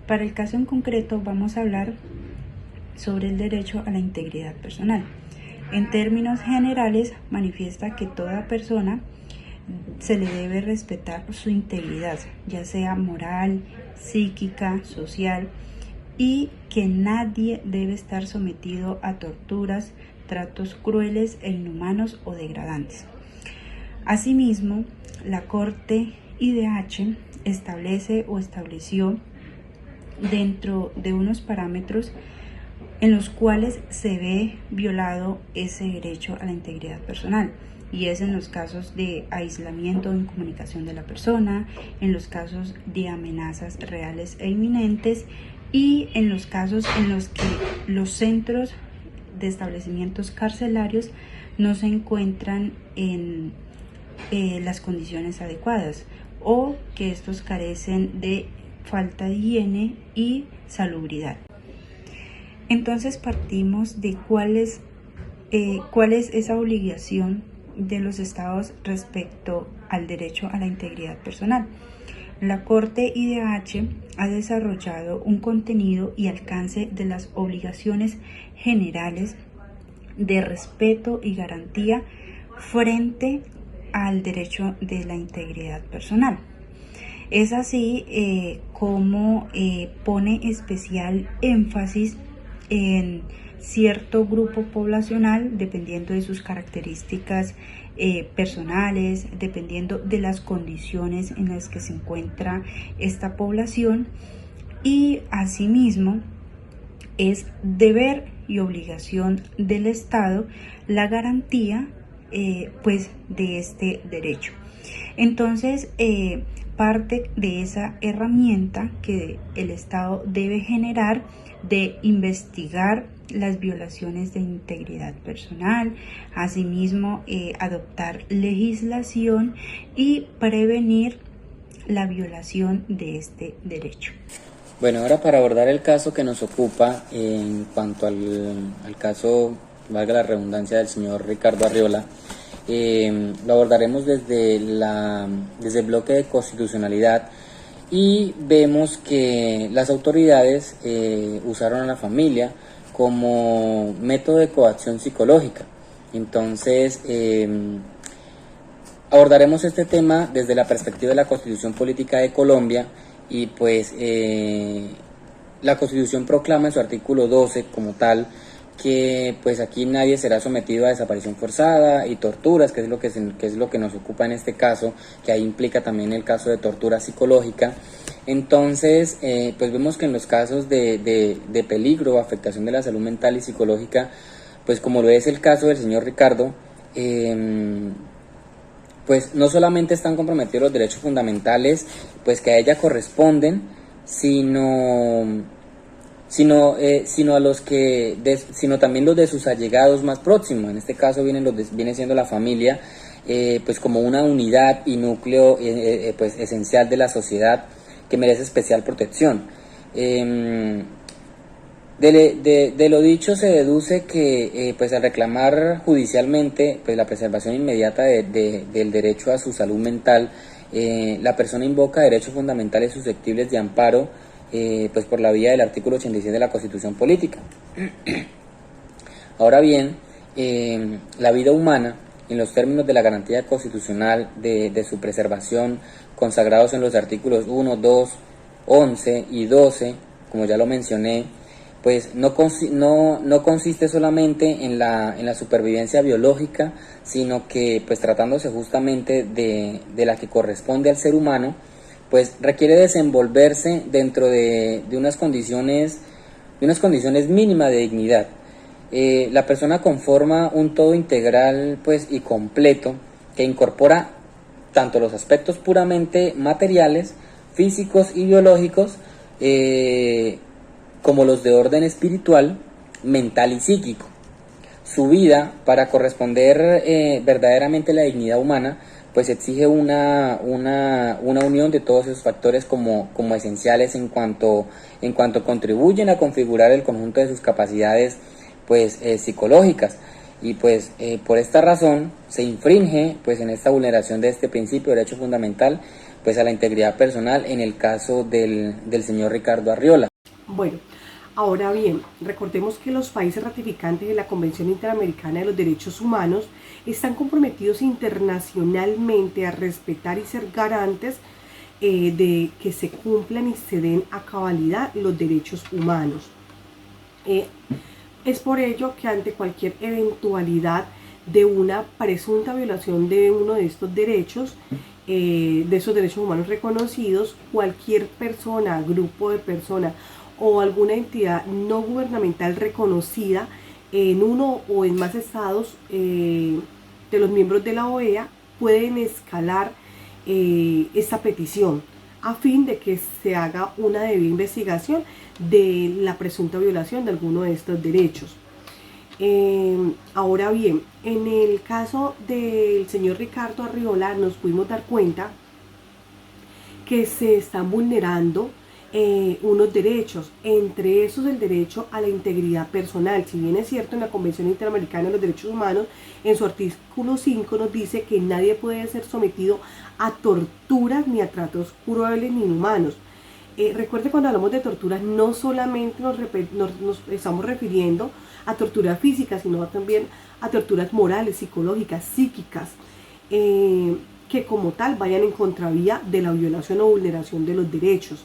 Para el caso en concreto vamos a hablar sobre el derecho a la integridad personal. En términos generales, manifiesta que toda persona se le debe respetar su integridad, ya sea moral, psíquica, social, y que nadie debe estar sometido a torturas, tratos crueles e inhumanos o degradantes. Asimismo, la Corte IDH estableció dentro de unos parámetros en los cuales se ve violado ese derecho a la integridad personal, y es en los casos de aislamiento o incomunicación de la persona, en los casos de amenazas reales e inminentes, y en los casos en los que los centros de establecimientos carcelarios no se encuentran en las condiciones adecuadas, o que estos carecen de falta de higiene y salubridad. Entonces partimos de cuál es esa obligación de los estados respecto al derecho a la integridad personal. La Corte IDH ha desarrollado un contenido y alcance de las obligaciones generales de respeto y garantía frente al derecho de la integridad personal. Es así como pone especial énfasis en cierto grupo poblacional, dependiendo de sus características personales, dependiendo de las condiciones en las que se encuentra esta población, y asimismo es deber y obligación del Estado la garantía de este derecho. Entonces, parte de esa herramienta que el Estado debe generar de investigar las violaciones de integridad personal, asimismo adoptar legislación y prevenir la violación de este derecho. Bueno, ahora para abordar el caso que nos ocupa, en cuanto al caso, valga la redundancia, del señor Ricardo Arriola, lo abordaremos desde el bloque de constitucionalidad, y vemos que las autoridades usaron a la familia como método de coacción psicológica. Entonces, abordaremos este tema desde la perspectiva de la Constitución Política de Colombia, y pues la Constitución proclama en su artículo 12 como tal que pues aquí nadie será sometido a desaparición forzada y torturas, que es lo que nos ocupa en este caso, que ahí implica también el caso de tortura psicológica. Entonces, pues vemos que en los casos de peligro o afectación de la salud mental y psicológica, pues como lo es el caso del señor Ricardo, pues no solamente están comprometidos los derechos fundamentales pues que a ella corresponden, sino también los de sus allegados más próximos. En este caso viene siendo la familia, pues como una unidad y núcleo pues esencial de la sociedad que merece especial protección. De lo dicho se deduce que pues al reclamar judicialmente pues la preservación inmediata del derecho a su salud mental, la persona invoca derechos fundamentales susceptibles de amparo pues por la vía del artículo 86 de la Constitución Política. Ahora bien, la vida humana, en los términos de la garantía constitucional de su preservación, consagrados en los artículos 1, 2, 11 y 12, como ya lo mencioné, pues no consiste solamente en la supervivencia biológica, sino que pues tratándose justamente de la que corresponde al ser humano, pues requiere desenvolverse dentro de unas condiciones mínimas de dignidad. La persona conforma un todo integral pues y completo que incorpora tanto los aspectos puramente materiales, físicos y biológicos, como los de orden espiritual, mental y psíquico. Su vida, para corresponder verdaderamente a la dignidad humana, pues exige una unión de todos esos factores como esenciales en cuanto contribuyen a configurar el conjunto de sus capacidades pues psicológicas, y pues por esta razón se infringe pues en esta vulneración de este principio de derecho fundamental pues a la integridad personal en el caso del señor Ricardo Arriola. Bueno, ahora bien, recordemos que los países ratificantes de la Convención Interamericana de los Derechos Humanos están comprometidos internacionalmente a respetar y ser garantes de que se cumplan y se den a cabalidad los derechos humanos. Es por ello que ante cualquier eventualidad de una presunta violación de uno de estos derechos, de esos derechos humanos reconocidos, cualquier persona, grupo de personas o alguna entidad no gubernamental reconocida en uno o en más estados de los miembros de la OEA pueden escalar esta petición a fin de que se haga una debida investigación de la presunta violación de alguno de estos derechos. Ahora bien, en el caso del señor Ricardo Arriola nos pudimos dar cuenta que se están vulnerando unos derechos, entre esos el derecho a la integridad personal. Si bien es cierto, en la Convención Interamericana de los Derechos Humanos, en su artículo 5 nos dice que nadie puede ser sometido a torturas ni a tratos crueles ni inhumanos. Recuerde, cuando hablamos de torturas no solamente nos estamos refiriendo a torturas físicas, sino también a torturas morales, psicológicas, psíquicas, que como tal vayan en contravía de la violación o vulneración de los derechos.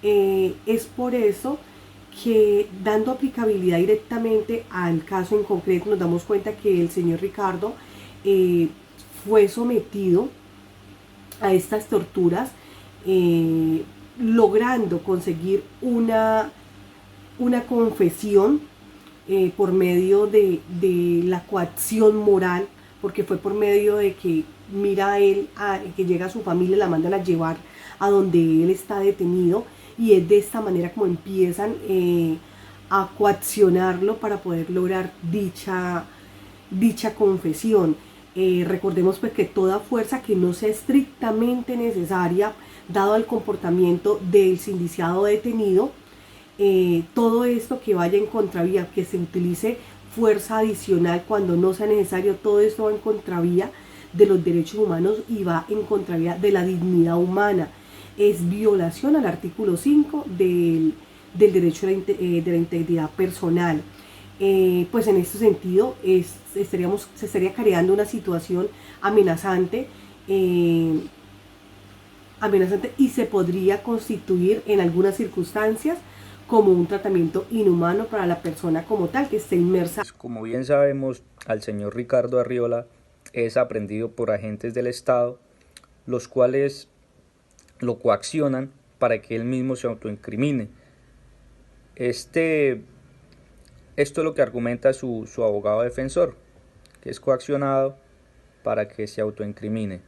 Es por eso que, dando aplicabilidad directamente al caso en concreto, nos damos cuenta que el señor Ricardo fue sometido a estas torturas, logrando conseguir una confesión por medio de la coacción moral, porque fue por medio de que mira él, que llega a su familia, la mandan a llevar a donde él está detenido, y es de esta manera como empiezan a coaccionarlo para poder lograr dicha confesión. Recordemos pues que toda fuerza que no sea estrictamente necesaria, dado el comportamiento del sindiciado detenido, todo esto que vaya en contravía, que se utilice fuerza adicional cuando no sea necesario, todo esto va en contravía de los derechos humanos y va en contravía de la dignidad humana. Es violación al artículo 5 del derecho de la integridad personal. Pues en este sentido se estaría creando una situación amenazante, y se podría constituir en algunas circunstancias como un tratamiento inhumano para la persona como tal que esté inmersa. Como bien sabemos, al señor Ricardo Arriola es aprehendido por agentes del Estado, los cuales lo coaccionan para que él mismo se autoincrimine. Esto es lo que argumenta su abogado defensor, que es coaccionado para que se autoincrimine.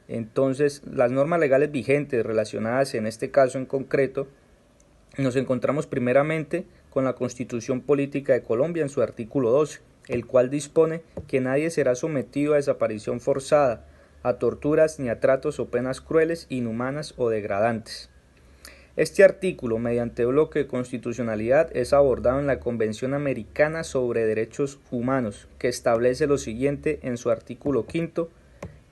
Entonces, las normas legales vigentes relacionadas en este caso en concreto, nos encontramos primeramente con la Constitución Política de Colombia en su artículo 12, el cual dispone que nadie será sometido a desaparición forzada, a torturas ni a tratos o penas crueles, inhumanas o degradantes. Este artículo, mediante bloque de constitucionalidad, es abordado en la Convención Americana sobre Derechos Humanos, que establece lo siguiente en su artículo 5,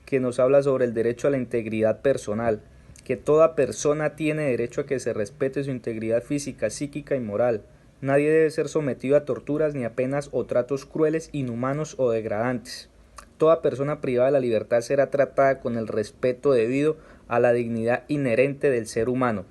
que nos habla sobre el derecho a la integridad personal, que toda persona tiene derecho a que se respete su integridad física, psíquica y moral. Nadie debe ser sometido a torturas ni a penas o tratos crueles, inhumanos o degradantes. Toda persona privada de la libertad será tratada con el respeto debido a la dignidad inherente del ser humano.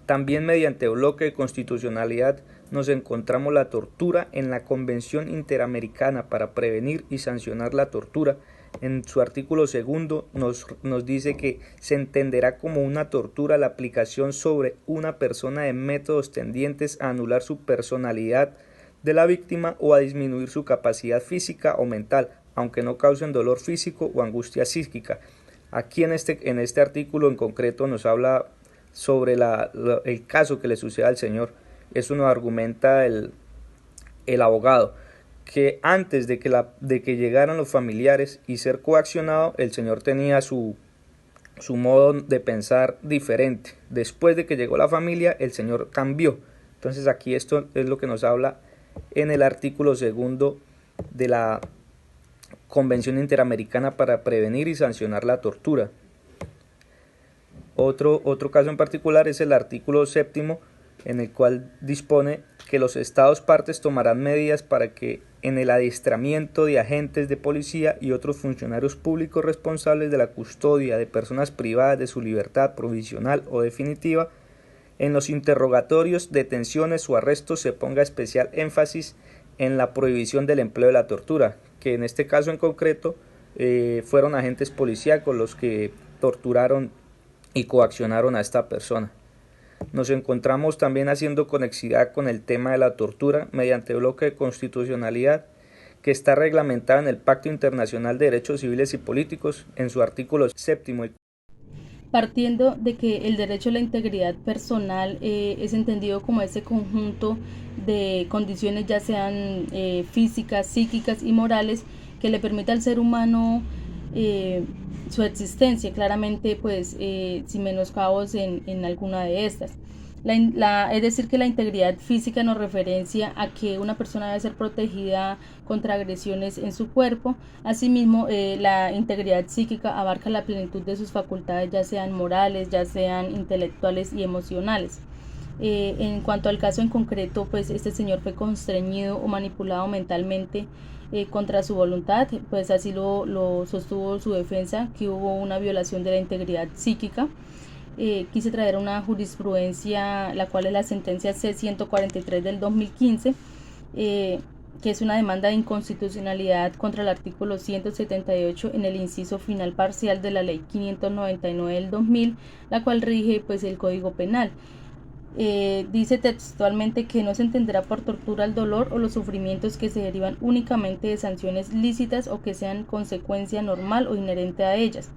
También mediante bloque de constitucionalidad nos encontramos la tortura en la Convención Interamericana para prevenir y sancionar la tortura. En su artículo 2 nos dice que se entenderá como una tortura la aplicación sobre una persona de métodos tendientes a anular su personalidad de la víctima o a disminuir su capacidad física o mental, aunque no causen dolor físico o angustia psíquica. Aquí en este artículo en concreto nos habla sobre el caso que le sucede al señor. Eso nos argumenta el abogado, que antes de que llegaran los familiares y ser coaccionado, el señor tenía su modo de pensar diferente. Después de que llegó la familia, el señor cambió. Entonces aquí esto es lo que nos habla en el artículo 2 de la Convención Interamericana para prevenir y sancionar la tortura. Otro caso en particular es el artículo 7, en el cual dispone que los estados partes tomarán medidas para que en el adiestramiento de agentes de policía y otros funcionarios públicos responsables de la custodia de personas privadas de su libertad provisional o definitiva, en los interrogatorios, detenciones o arrestos se ponga especial énfasis en la prohibición del empleo de la tortura, que en este caso en concreto fueron agentes policíacos los que torturaron y coaccionaron a esta persona. Nos encontramos también haciendo conexidad con el tema de la tortura mediante bloque de constitucionalidad que está reglamentado en el Pacto Internacional de Derechos Civiles y Políticos en su artículo 7. Partiendo de que el derecho a la integridad personal es entendido como ese conjunto de condiciones, ya sean físicas, psíquicas y morales, que le permita al ser humano su existencia, claramente pues sin menoscabos en alguna de estas. Es decir, que la integridad física nos referencia a que una persona debe ser protegida contra agresiones en su cuerpo. Asimismo, la integridad psíquica abarca la plenitud de sus facultades, ya sean morales, ya sean intelectuales y emocionales. En cuanto al caso en concreto, pues este señor fue constreñido o manipulado mentalmente contra su voluntad, pues así lo sostuvo su defensa, que hubo una violación de la integridad psíquica. Quise traer una jurisprudencia, la cual es la sentencia C-143 del 2015, que es una demanda de inconstitucionalidad contra el artículo 178 en el inciso final parcial de la ley 599 del 2000, la cual rige pues el Código Penal. Dice textualmente que no se entenderá por tortura el dolor o los sufrimientos que se derivan únicamente de sanciones lícitas o que sean consecuencia normal o inherente a ellas,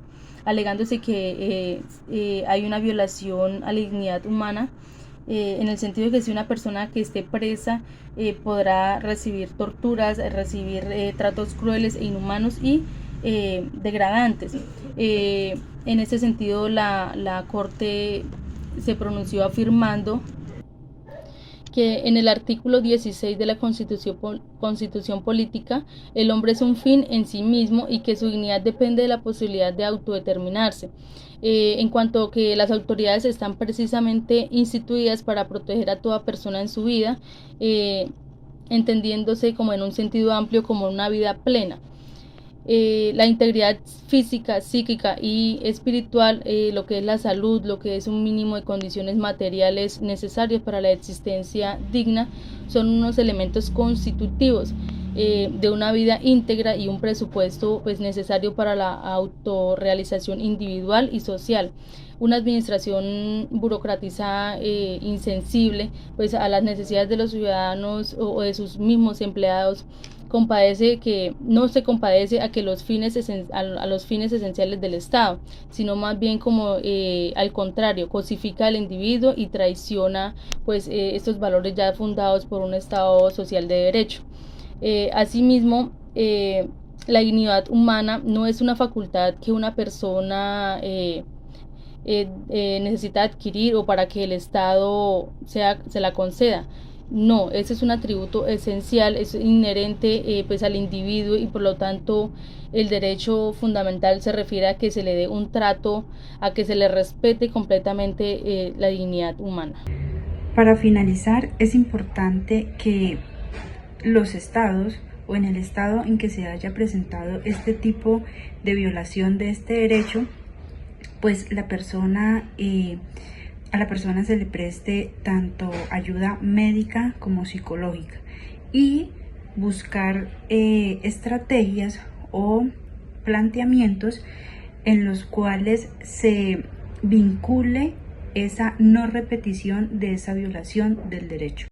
alegándose que hay una violación a la dignidad humana, en el sentido de que si una persona que esté presa podrá recibir torturas, recibir tratos crueles e inhumanos y degradantes. En ese sentido, la Corte se pronunció afirmando que en el artículo 16 de la Constitución Política, el hombre es un fin en sí mismo y que su dignidad depende de la posibilidad de autodeterminarse. En cuanto a que las autoridades están precisamente instituidas para proteger a toda persona en su vida, entendiéndose como en un sentido amplio como una vida plena. La integridad física, psíquica y espiritual, lo que es la salud, lo que es un mínimo de condiciones materiales necesarias para la existencia digna, son unos elementos constitutivos de una vida íntegra y un presupuesto pues necesario para la autorrealización individual y social. Una administración burocratizada, insensible pues a las necesidades de los ciudadanos o de sus mismos empleados, no se compadece a los fines esenciales del Estado, sino más bien como al contrario, cosifica al individuo y traiciona pues estos valores ya fundados por un Estado social de derecho. Asimismo, la dignidad humana no es una facultad que una persona necesita adquirir o para que el Estado se la conceda. No, ese es un atributo esencial, es inherente pues al individuo y por lo tanto el derecho fundamental se refiere a que se le dé un trato, a que se le respete completamente la dignidad humana. Para finalizar, es importante que los estados o en el estado en que se haya presentado este tipo de violación de este derecho, pues a la persona se le preste tanto ayuda médica como psicológica y buscar estrategias o planteamientos en los cuales se vincule esa no repetición de esa violación del derecho.